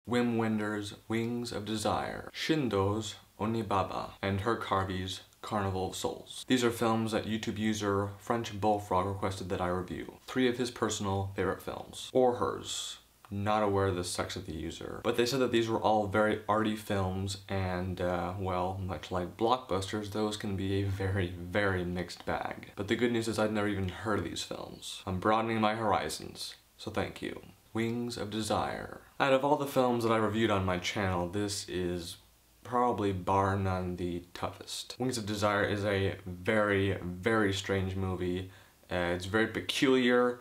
Wenders' Wings of Desire, Shindo's Onibaba, and Her Carvey's Carnival of Souls. These are films that YouTube user frenchbullfrog requested that I review. 3 of his personal favorite films. Or hers. Not aware of the sex of the user. But they said that these were all very arty films and, well, much like blockbusters, those can be a very, very mixed bag. But the good news is I'd never even heard of these films. I'm broadening my horizons, so thank you. Wings of Desire. Out of all the films that I reviewed on my channel, this is probably bar none the toughest. Wings of Desire is a very, very strange movie. It's very peculiar.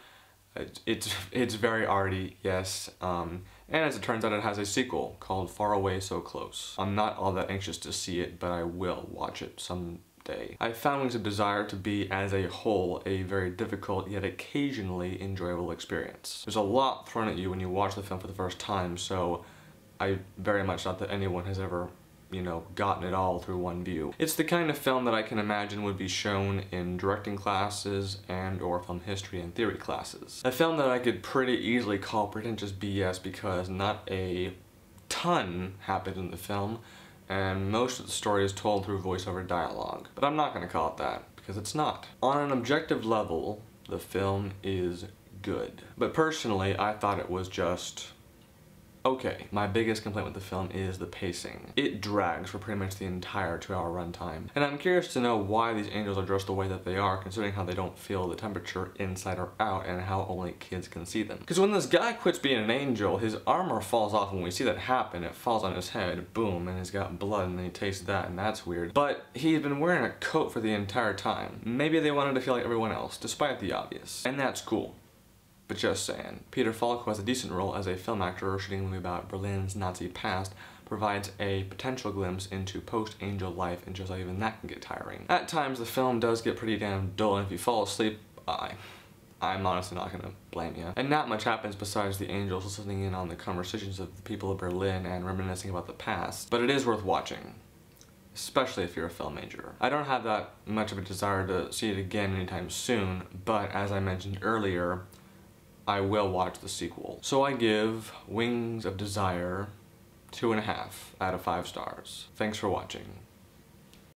It's very arty, yes, and as it turns out it has a sequel called Far Away So Close. I'm not all that anxious to see it, but I will watch it someday. I found Wings of Desire to be, as a whole, a very difficult yet occasionally enjoyable experience. There's a lot thrown at you when you watch the film for the first time, so I very much doubt that anyone has ever, you know, gotten it all through one view. It's the kind of film that I can imagine would be shown in directing classes and or film history and theory classes. A film that I could pretty easily call pretentious BS because not a ton happens in the film and most of the story is told through voiceover dialogue. But I'm not going to call it that because it's not. On an objective level, the film is good. But personally, I thought it was just okay. My biggest complaint with the film is the pacing. It drags for pretty much the entire 2-hour runtime. And I'm curious to know why these angels are dressed the way that they are, considering how they don't feel the temperature inside or out and how only kids can see them. Because when this guy quits being an angel, his armor falls off and we see that happen. It falls on his head, boom, and he's got blood and then he tastes that and that's weird. But he's been wearing a coat for the entire time. Maybe they wanted to feel like everyone else, despite the obvious. And that's cool. But just saying. Peter Falk, who has a decent role as a film actor shooting a movie about Berlin's Nazi past, provides a potential glimpse into post-angel life and shows how even that can get tiring. At times, the film does get pretty damn dull, and if you fall asleep, I'm honestly not gonna blame you. And not much happens besides the angels listening in on the conversations of the people of Berlin and reminiscing about the past. But it is worth watching. Especially if you're a film major. I don't have that much of a desire to see it again anytime soon, but as I mentioned earlier, I will watch the sequel. So I give Wings of Desire 2.5 out of 5 stars. Thanks for watching.